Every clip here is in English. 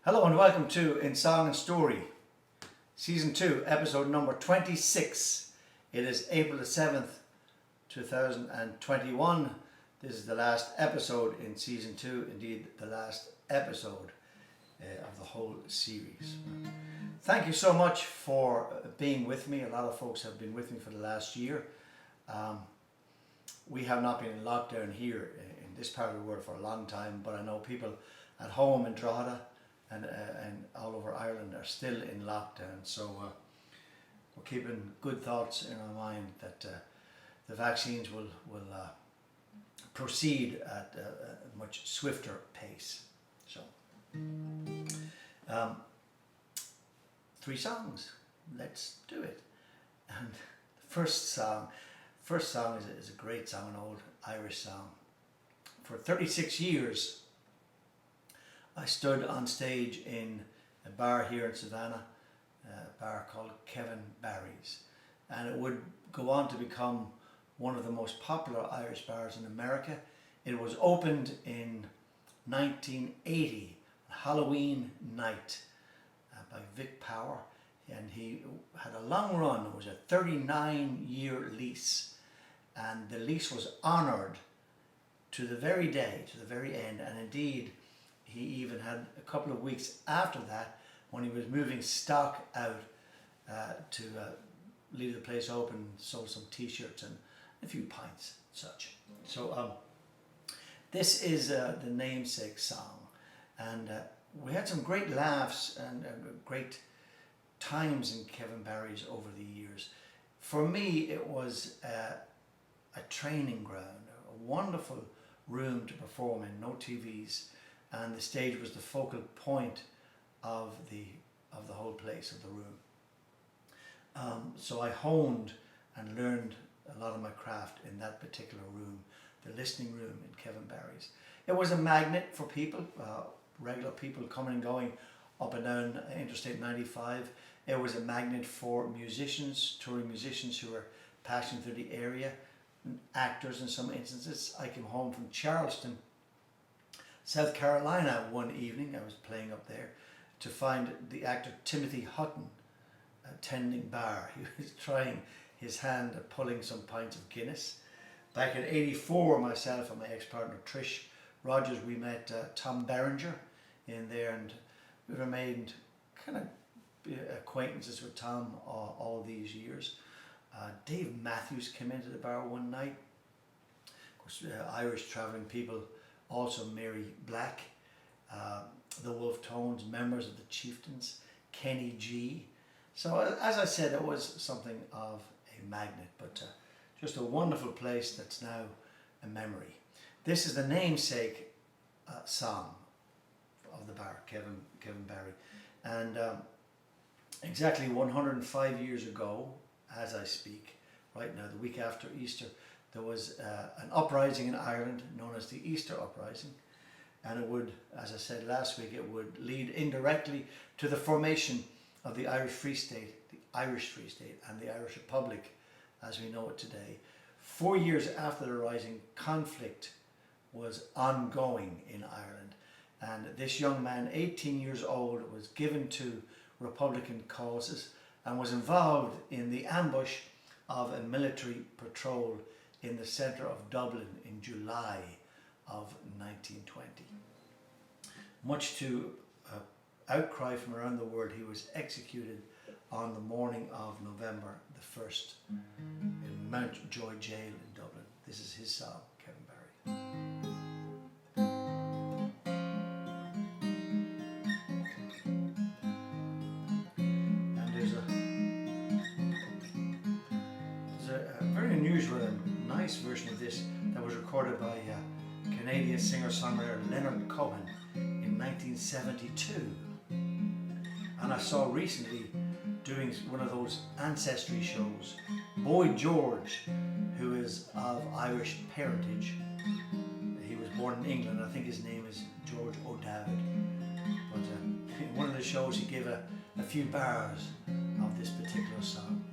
Hello and welcome to In Song and Story, Season 2, Episode number 26. It is April the 7th, 2021. This is the last episode in Season 2, indeed the last episode of the whole series. Thank you so much for being with me. A lot of folks have been with me for the last year. We have not been in lockdown here in this part of the world for a long time, but I know people at home in Drogheda and all over Ireland are still in lockdown, so we're keeping good thoughts in our mind that the vaccines will proceed at a much swifter pace. So, 3 songs, let's do it. And the first song is a great song, an old Irish song. For 36 years, I stood on stage in a bar here in Savannah, a bar called Kevin Barry's, and it would go on to become one of the most popular Irish bars in America. It was opened in 1980, Halloween night, by Vic Power, and he had a long run. It was a 39-year lease, and the lease was honoured to the very day, to the very end, and indeed he even had a couple of weeks after that when he was moving stock out to leave the place open, sold some t-shirts and a few pints and such. So this is the namesake song, and we had some great laughs and great times in Kevin Barry's over the years. For me, it was a training ground, a wonderful room to perform in, no TVs, and the stage was the focal point of the whole place, of the room. So I honed and learned a lot of my craft in that particular room, the listening room in Kevin Barry's. It was a magnet for people, regular people coming and going up and down Interstate 95. It was a magnet for musicians, touring musicians who were passing through the area, actors in some instances. I came home from Charleston, South Carolina one evening. I was playing up there to find the actor Timothy Hutton tending bar. He was trying his hand at pulling some pints of Guinness. Back in '84, myself and my ex-partner Trish Rogers, we met Tom Berenger in there, and we remained kind of acquaintances with Tom all these years. Dave Matthews came into the bar one night. Of course, Irish travelling people, also Mary Black, the Wolf Tones, members of the Chieftains, Kenny G. So as I said, it was something of a magnet, but just a wonderful place that's now a memory. This is the namesake song of the bar, Kevin Barry. And exactly 105 years ago, as I speak, right now, the week after Easter, there was an uprising in Ireland known as the Easter Uprising, and it would, as I said last week, it would lead indirectly to the formation of the Irish Free State, and the Irish Republic as we know it today. 4 years after the rising, conflict was ongoing in Ireland, and this young man, 18 years old, was given to Republican causes and was involved in the ambush of a military patrol in the centre of Dublin in July of 1920. Much to outcry from around the world, he was executed on the morning of November the 1st in Mountjoy Jail in Dublin. This is his song, Kevin Barry. And there's a very unusual and nice version of this that was recorded by Canadian singer-songwriter Leonard Cohen in 1972. And I saw recently, doing one of those ancestry shows, Boy George, who is of Irish parentage. He was born in England. I think his name is George O'David. But in one of the shows he gave a few bars of this particular song.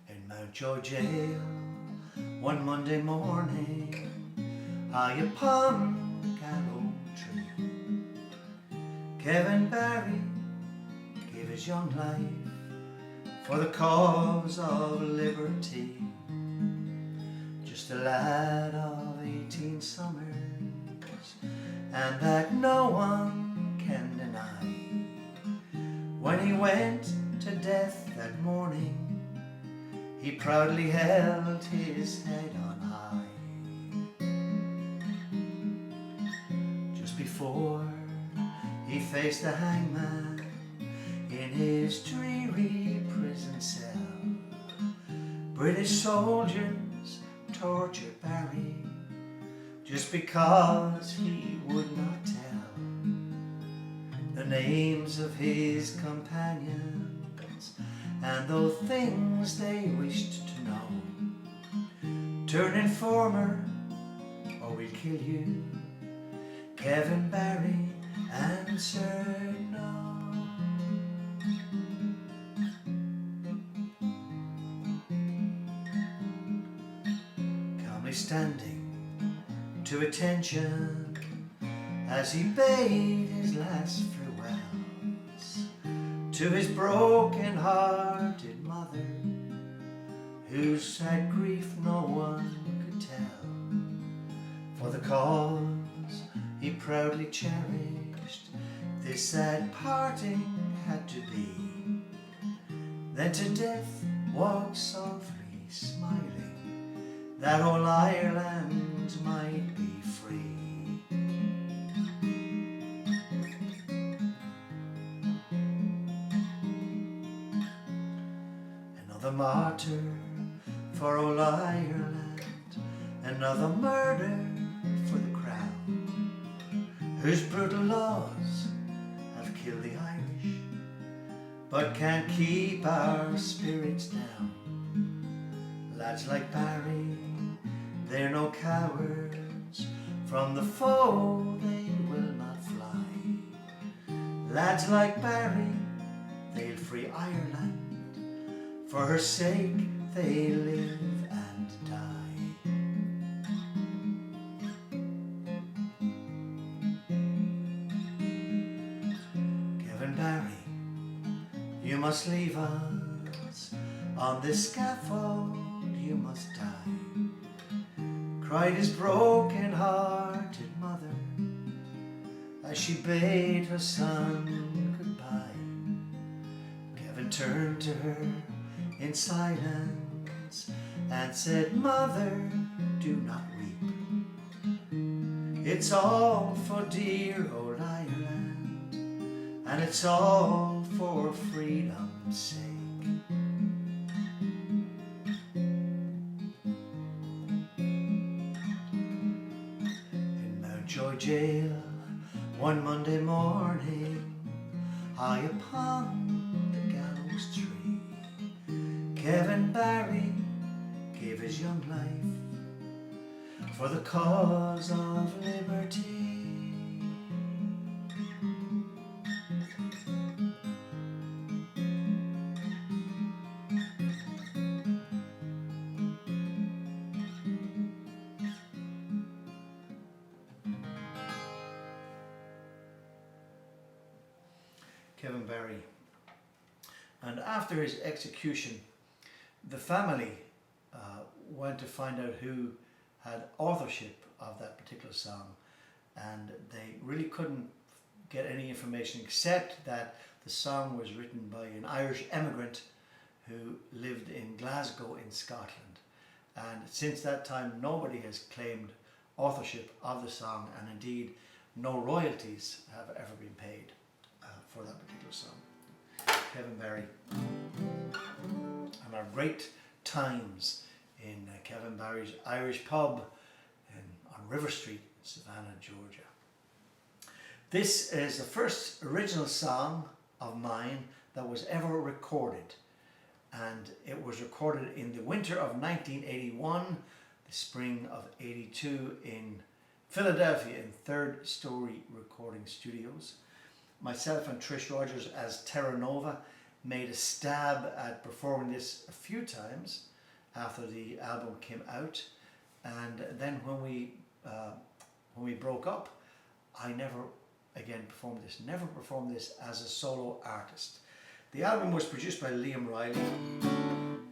In Mountjoy Jail, one Monday morning, high upon the gallows tree, Kevin Barry gave his young life for the cause of liberty. Just a lad of 18 summers, and that no one can deny. When he went to death that morning, he proudly held his head on high. Just before he faced the hangman in his dreary prison cell, British soldiers tortured Barry just because he would not tell the names of his companions and those things they wished to know. Turn informer or we'll kill you, Kevin Barry answered no. Calmly standing to attention as he bade his last farewells to his broken-hearted mother, whose sad grief no one could tell. For the cause he proudly cherished, this sad parting had to be. Then to death walked softly smiling, that all Ireland might be free. Another martyr for all Ireland, another murder for the crown, whose brutal laws have killed the Irish, but can't keep our spirits down. Lads like Barry, they're no cowards, from the foe they will not fly. Lads like Barry, they'll free Ireland, for her sake they live and die. Kevin Barry, you must leave us, on this scaffold you must die, cried his broken-hearted mother as she bade her son goodbye. Kevin turned to her in silence and said, "Mother, do not weep. It's all for dear old Ireland, and it's all for freedom's sake." In Mountjoy jail one Monday morning, high upon the gallows tree, Kevin Barry gave his young life for the cause of liberty. Kevin Barry. And after his execution, the family went to find out who had authorship of that particular song, and they really couldn't get any information except that the song was written by an Irish emigrant who lived in Glasgow in Scotland. And since that time, nobody has claimed authorship of the song, and indeed no royalties have ever been paid for that particular song. Kevin Barry. And our great times in Kevin Barry's Irish pub on River Street in Savannah, Georgia. This is the first original song of mine that was ever recorded, and it was recorded in the winter of 1981, the spring of 82 in Philadelphia in Third Story Recording Studios. Myself and Trish Rogers as Terra Nova made a stab at performing this a few times after the album came out, And then when we broke up, I never again performed this. Never performed this as a solo artist. The album was produced by Liam Riley,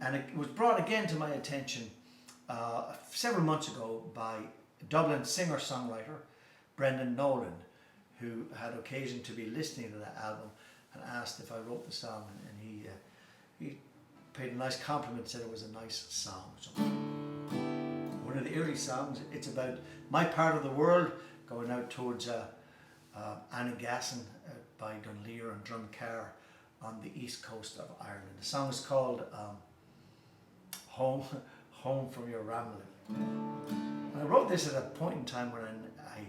and it was brought again to my attention several months ago by Dublin singer-songwriter Brendan Nolan, who had occasion to be listening to that album and asked if I wrote the song, and he paid a nice compliment, said it was a nice song. So one of the early songs, it's about my part of the world going out towards Annagassan by Dunleer and Drumcar on the east coast of Ireland. The song is called Home From Your Ramblin. And I wrote this at a point in time when I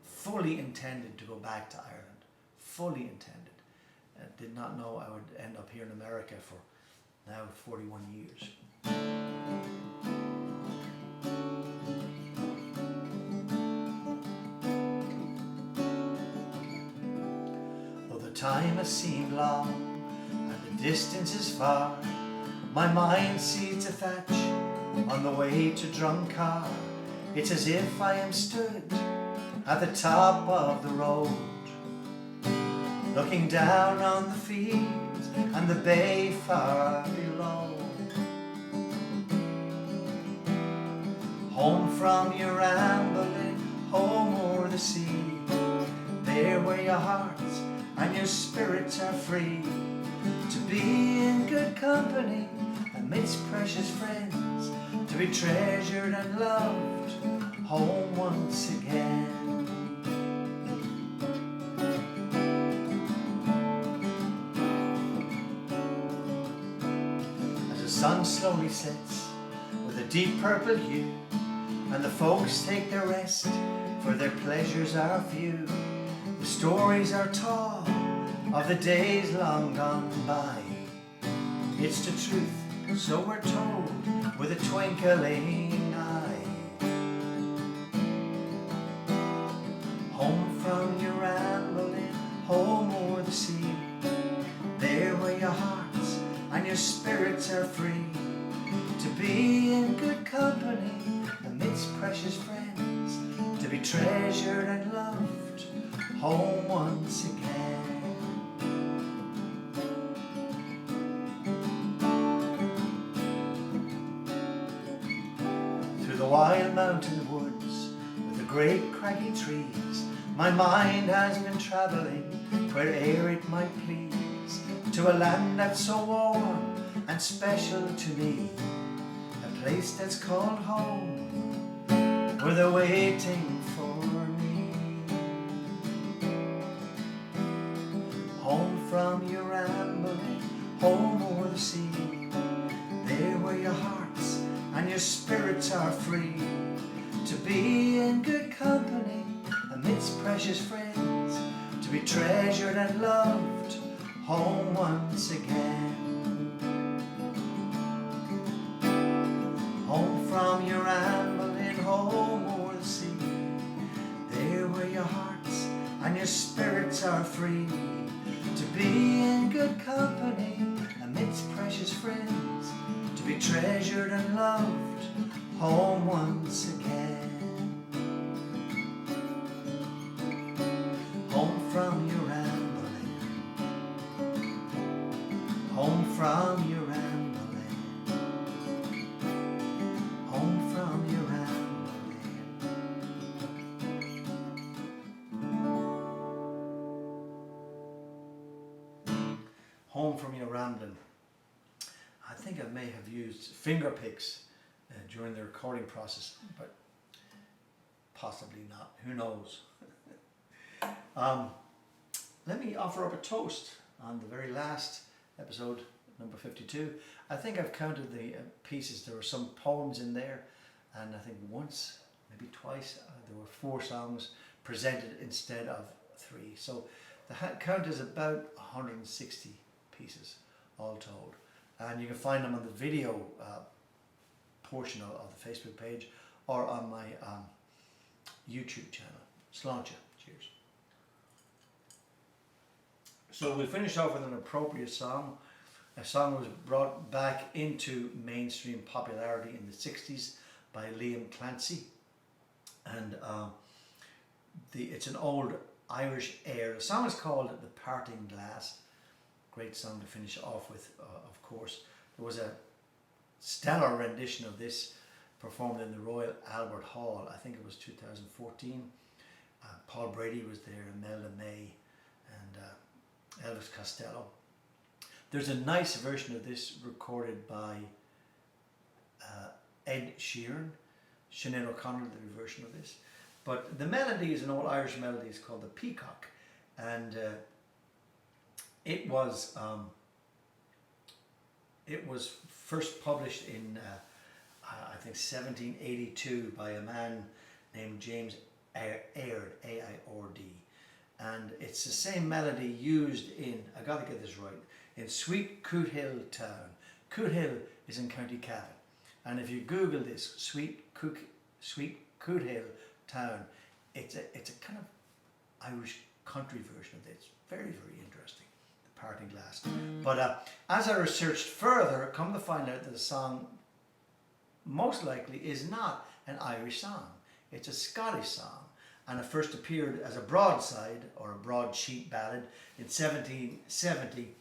fully intended to go back to Ireland. Fully intended. I did not know I would end up here in America for now 41 years. Though the time has seemed long and the distance is far, my mind sees a thatch on the way to Drumcar. It's as if I am stood at the top of the road, looking down on the fields and the bay far below. Home from your rambling, home o'er the sea, there where your hearts and your spirits are free, to be in good company amidst precious friends, to be treasured and loved, home once again. As the sun slowly sets with a deep purple hue, and the folks take their rest, for their pleasures are few, the stories are told of the days long gone by. It's the truth, so we're told with a twinkling eye. Home from your rambling, home o'er the sea, there where your hearts and your spirits are free, to be in good company amidst precious friends, to be treasured and loved, home once again. The wild mountain woods with the great craggy trees, my mind has been travelling where'er it might please, to a land that's so warm and special to me, a place that's called home, where they're waiting for me. Home from your rambling, home o'er the sea, there where your hearts and your spirits are free, to be in good company amidst precious friends, to be treasured and loved, home once again. Home from your rambling, home o'er the sea, there where your hearts and your spirits are free, to be in good company amidst precious friends, to be treasured and loved, home once again. Home from your rambling, home from your rambling, home from your rambling. Home from your rambling. I think I may have used finger picks during the recording process, but possibly not. Who knows? Let me offer up a toast on the very last episode, number 52. I think I've counted the pieces. There were some poems in there, and I think once, maybe twice, there were 4 songs presented instead of 3. So the count is about 160 pieces all told. And you can find them on the video portion of the Facebook page or on my YouTube channel. Sláinte. Cheers. So we'll finish off with an appropriate song. A song that was brought back into mainstream popularity in the 60s by Liam Clancy, and it's an old Irish air. The song is called "The Parting Glass." Great song to finish off with, of course. There was a stellar rendition of this performed in the Royal Albert Hall. I think it was 2014. Paul Brady was there, Imelda May, and Elvis Costello. There's a nice version of this recorded by Ed Sheeran. Sinead O'Connor did a version of this. But the melody is an old Irish melody. It's called The Peacock. And it was first published in, I think, 1782 by a man named James Aird, A-I-R-D. And it's the same melody used in, I got to get this right, in Sweet Coothill Town. Coothill is in County Cavan. And if you Google this, Sweet Coothill Town, it's a kind of Irish country version of this. Very, very interesting, The Parting Glass. But as I researched further, come to find out that the song most likely is not an Irish song. It's a Scottish song, and it first appeared as a broadside or a broadsheet ballad in 1770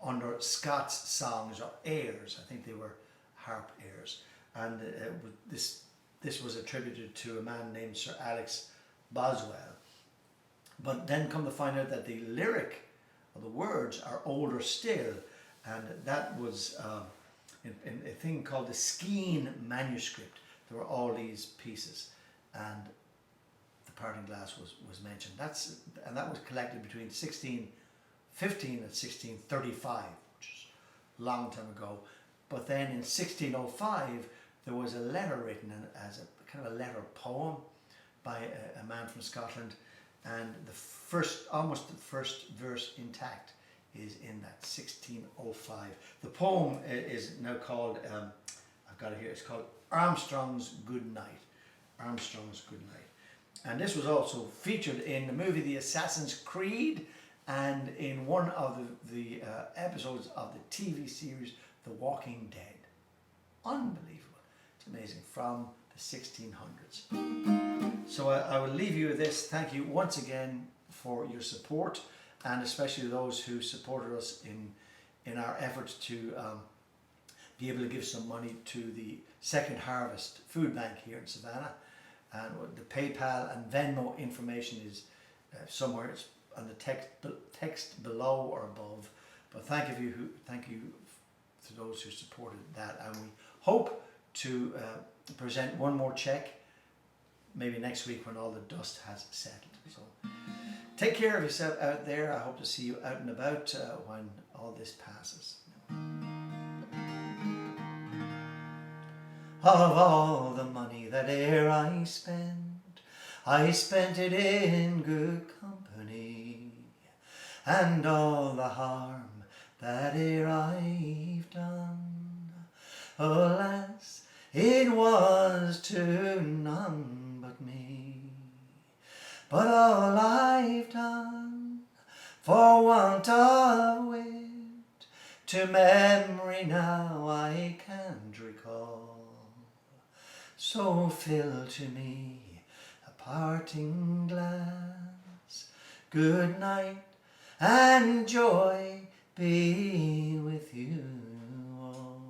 under Scots songs or airs. I think they were harp airs, and this was attributed to a man named Sir Alex Boswell. But then come to find out that the lyric or the words are older still, and that was in a thing called the Skene manuscript. There were all these pieces, and The Parting Glass was mentioned. That was collected between 1615 and 1635, which is a long time ago. But then in 1605, there was a letter written as a kind of a letter poem by a man from Scotland, and almost the first verse intact is in that 1605. The poem is now called, I've got it here, it's called Armstrong's Good Night. Armstrong's Good Night. And this was also featured in the movie The Assassin's Creed and in one of the episodes of the TV series The Walking Dead. Unbelievable. It's amazing. From the 1600s. So I will leave you with this. Thank you once again for your support, and especially those who supported us in our efforts to be able to give some money to the Second Harvest Food Bank here in Savannah. And the PayPal and Venmo information is somewhere. It's on the text below or above. But thank you to those who supported that, and we hope to present one more check maybe next week when all the dust has settled. So take care of yourself out there. I hope to see you out and about when all this passes. Of all the money that e'er I spent it in good company, and all the harm that e'er I've done, alas, it was to none but me. But all I've done for want of wit, to memory now I can't recall. So fill to me a parting glass. Good night and joy be with you all.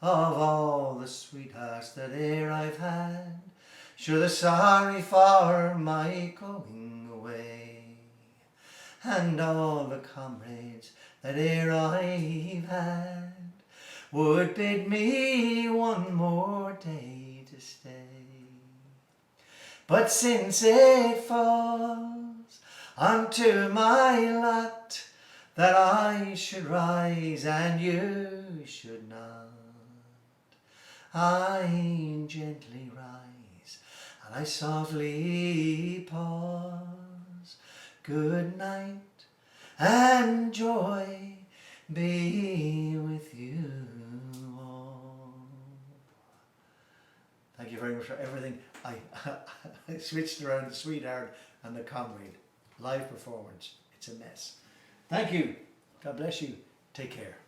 Of all the sweethearts that e'er I've had, sure the sorry for my going away, and all the comrades that e'er I've had would bid me one more day to stay. But since it falls unto my lot that I should rise and you should not, I gently rise and I softly pause. Good night and joy be with you all. Thank you very much for everything. I switched around the sweetheart and the comrade. Live performance. It's a mess. Thank you. God bless you. Take care.